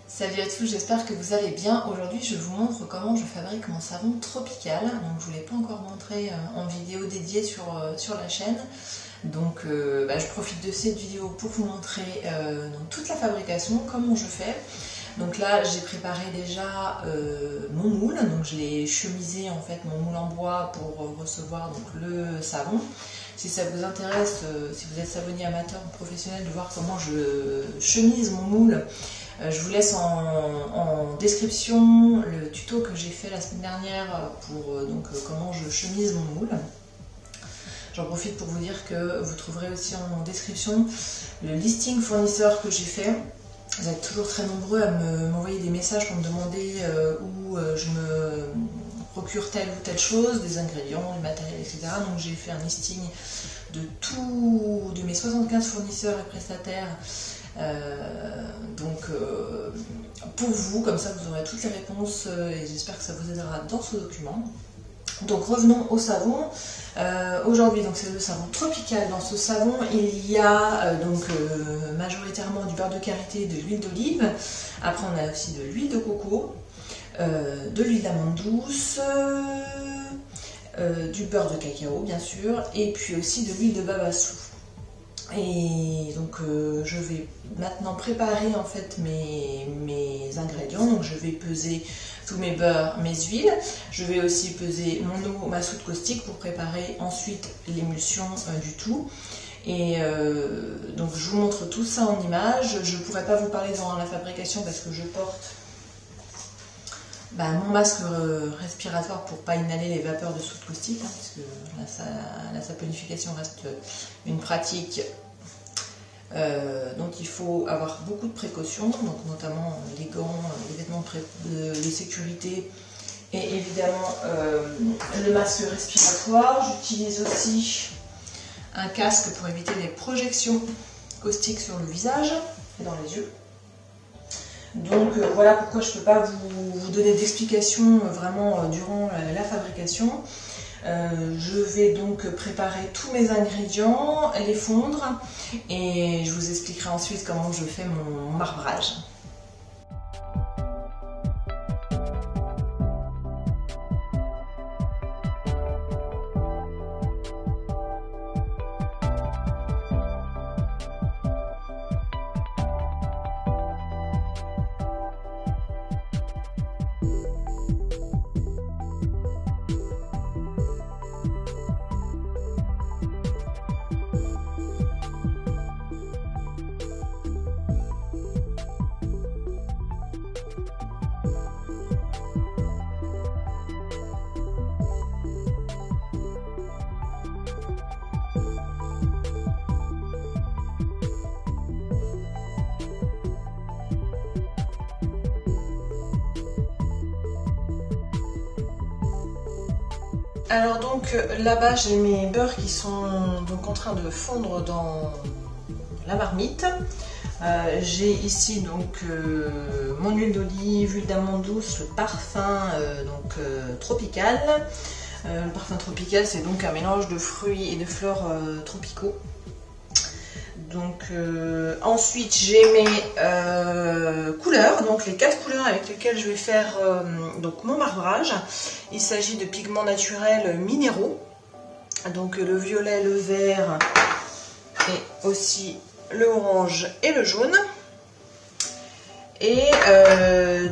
Salut à tous, j'espère que vous allez bien. Aujourd'hui, je vous montre comment je fabrique mon savon tropical. Donc, je ne vous l'ai pas encore montré en vidéo dédiée sur la chaîne. Donc, je profite de cette vidéo pour vous montrer toute la fabrication, comment je fais. Donc là, j'ai préparé déjà mon moule. Donc, je l'ai chemisé en fait, mon moule en bois pour recevoir donc, le savon. Si ça vous intéresse, si vous êtes savonnier amateur ou professionnel, de voir comment je chemise mon moule, je vous laisse en description le tuto que j'ai fait la semaine dernière pour comment je chemise mon moule. J'en profite pour vous dire que vous trouverez aussi en description le listing fournisseur que j'ai fait. Vous êtes toujours très nombreux à m'envoyer des messages pour me demander où je me procure telle ou telle chose, des ingrédients, du matériel, etc. Donc j'ai fait un listing de mes 75 fournisseurs et prestataires. Pour vous, comme ça vous aurez toutes les réponses et j'espère que ça vous aidera dans ce document. Donc revenons au savon. Aujourd'hui c'est le savon tropical. Dans ce savon il y a majoritairement du beurre de karité et de l'huile d'olive. Après on a aussi de l'huile de coco, de l'huile d'amande douce, du beurre de cacao bien sûr, et puis aussi de l'huile de babassou. Et donc je vais maintenant préparer en fait mes ingrédients. Donc je vais peser tous mes beurres, mes huiles. Je vais aussi peser mon eau, ma soude caustique pour préparer ensuite l'émulsion du tout. Et donc je vous montre tout ça en images. Je ne pourrai pas vous parler dans la fabrication parce que je porte mon masque respiratoire pour ne pas inhaler les vapeurs de soude caustique, parce que la saponification reste une pratique dont il faut avoir beaucoup de précautions, donc notamment les gants, les vêtements de sécurité et évidemment le masque respiratoire. J'utilise aussi un casque pour éviter les projections caustiques sur le visage et dans les yeux. Donc voilà pourquoi je ne peux pas vous donner d'explications vraiment durant la fabrication. Je vais donc préparer tous mes ingrédients, les fondre et je vous expliquerai ensuite comment je fais mon marbrage. Alors donc là-bas j'ai mes beurres qui sont donc en train de fondre dans la marmite. J'ai ici donc mon huile d'olive, huile d'amande douce, le parfum tropical. Le parfum tropical c'est donc un mélange de fruits et de fleurs tropicaux. Donc ensuite j'ai mes couleurs, donc les 4 couleurs avec lesquelles je vais faire mon marbrage. Il s'agit de pigments naturels minéraux, donc le violet, le vert et aussi le orange et le jaune. Et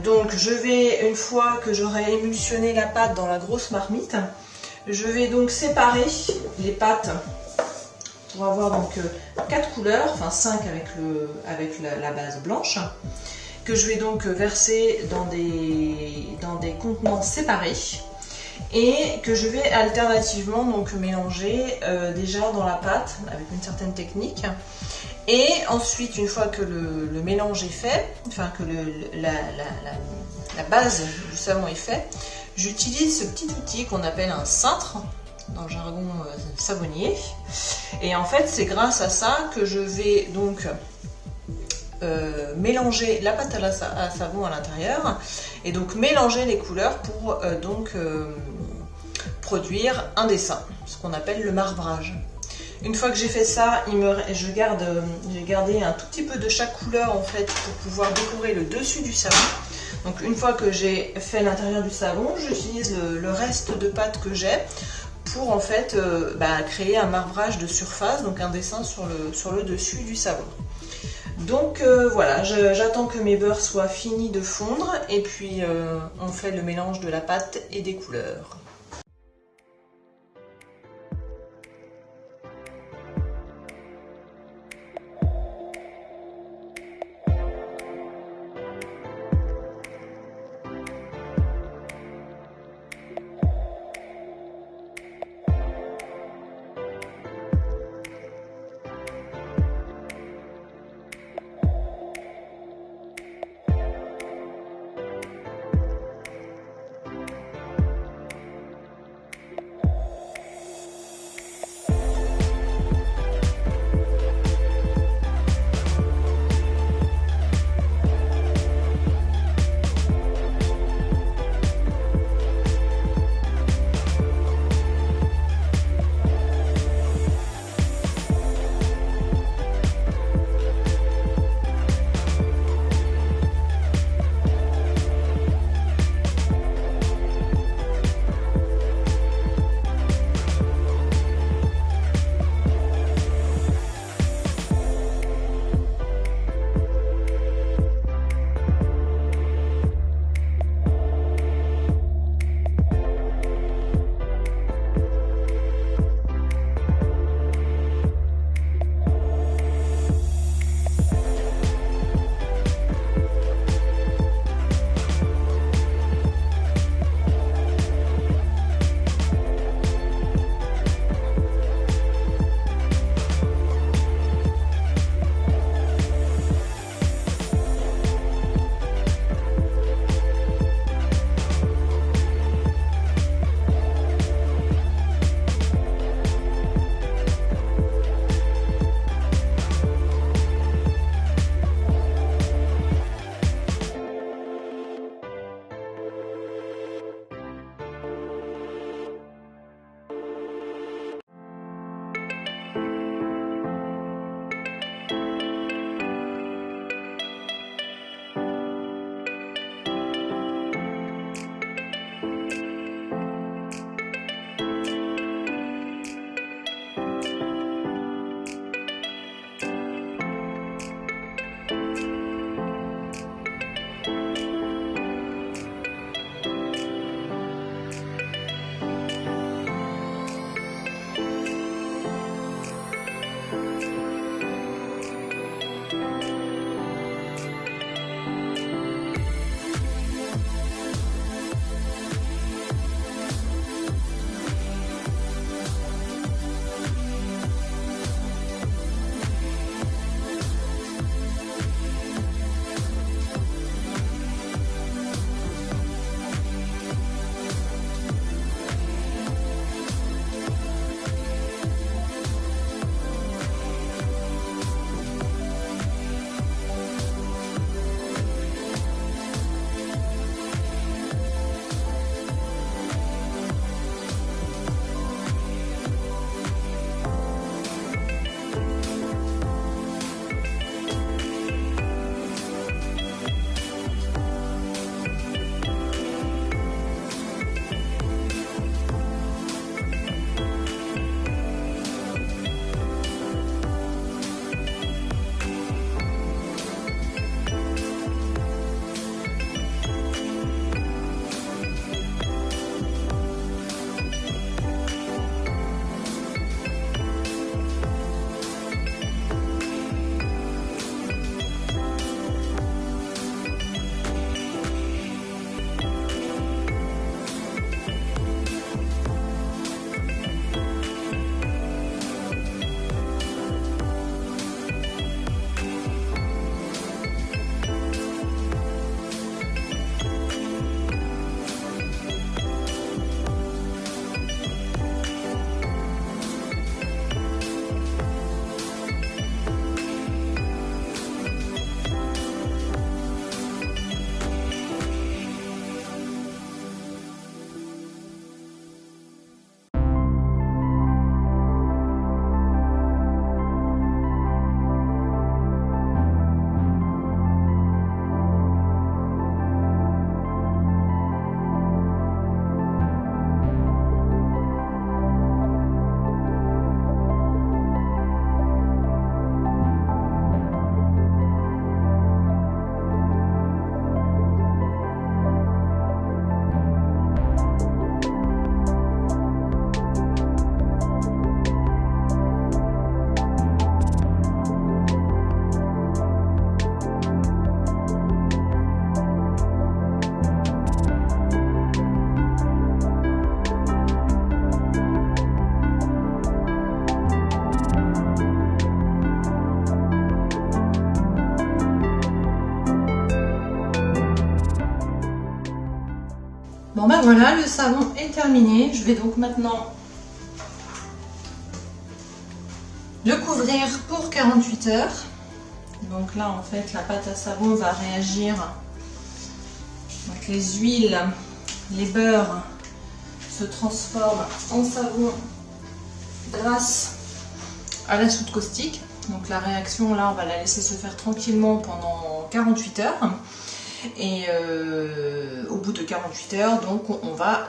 donc je vais, une fois que j'aurai émulsionné la pâte dans la grosse marmite, je vais donc séparer les pâtes pour avoir donc 4 couleurs, enfin 5 avec la base blanche, que je vais donc verser dans des contenants séparés et que je vais alternativement donc mélanger déjà dans la pâte avec une certaine technique. Et ensuite, une fois que le mélange est fait, enfin que la base du savon est fait, j'utilise ce petit outil qu'on appelle un cintre dans le jargon savonnier. Et en fait c'est grâce à ça que je vais donc mélanger la pâte à savon à l'intérieur et donc mélanger les couleurs pour produire un dessin, ce qu'on appelle le marbrage. Une fois que j'ai fait ça, j'ai gardé un tout petit peu de chaque couleur en fait pour pouvoir décorer le dessus du savon. Donc une fois que j'ai fait l'intérieur du savon, j'utilise le reste de pâte que j'ai pour en fait créer un marbrage de surface, donc un dessin sur le dessus du savon. Donc voilà, j'attends que mes beurres soient finis de fondre et puis on fait le mélange de la pâte et des couleurs. voilà, le savon est terminé. Je vais donc maintenant le couvrir pour 48 heures. Donc là, en fait, la pâte à savon va réagir. Donc les huiles, les beurres se transforment en savon grâce à la soude caustique. Donc la réaction, là, on va la laisser se faire tranquillement pendant 48 heures. Et au bout de 48 heures, donc on va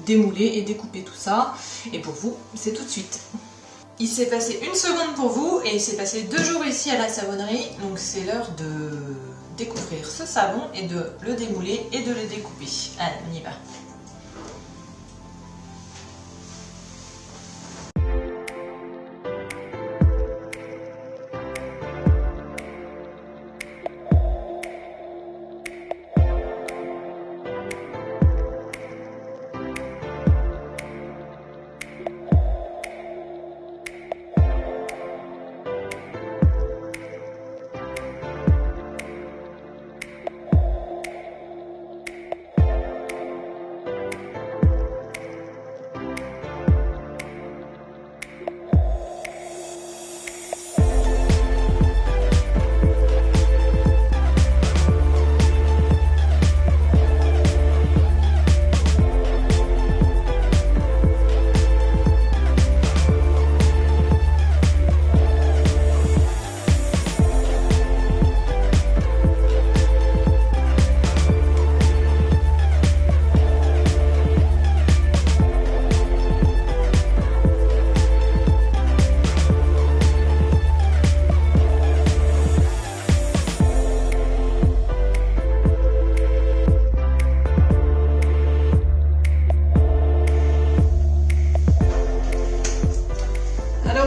démouler et découper tout ça. Et pour vous, c'est tout de suite. Il s'est passé 1 seconde pour vous et il s'est passé 2 jours ici à la savonnerie. Donc c'est l'heure de découvrir ce savon et de le démouler et de le découper. Allez, on y va.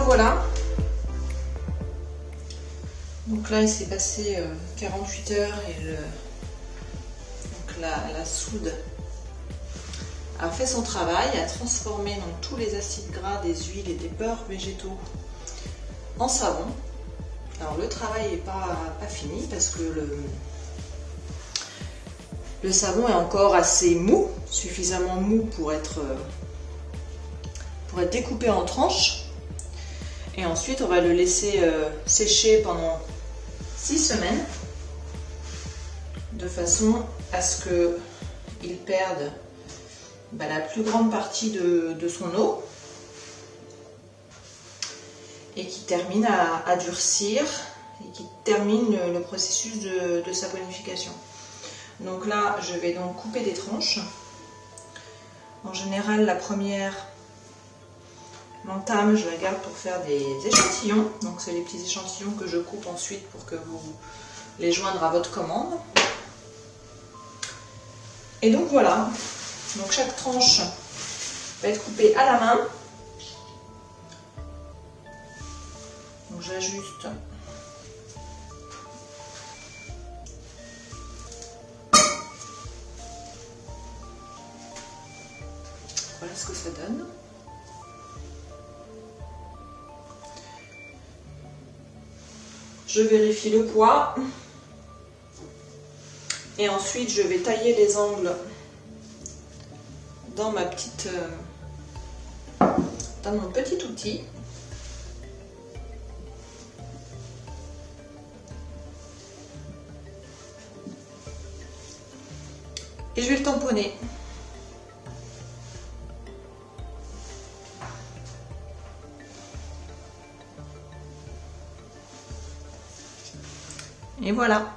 Voilà, donc là il s'est passé 48 heures et donc la soude a fait son travail, a transformé donc tous les acides gras, des huiles et des beurres végétaux en savon. Alors le travail n'est pas fini parce que le savon est encore assez mou, suffisamment mou pour être découpé en tranches. Et ensuite, on va le laisser sécher pendant 6 semaines, de façon à ce qu'il perde la plus grande partie de son eau et qui termine à durcir et qui termine le processus de savonification. Donc là, je vais donc couper des tranches. En général, la première l'entame, je la garde pour faire des échantillons. Donc c'est les petits échantillons que je coupe ensuite pour que vous les joindre à votre commande. Et donc voilà. Donc chaque tranche va être coupée à la main. Donc j'ajuste. Voilà ce que ça donne. Je vérifie le poids et ensuite je vais tailler les angles dans mon petit outil. Et je vais le tamponner. Et voilà.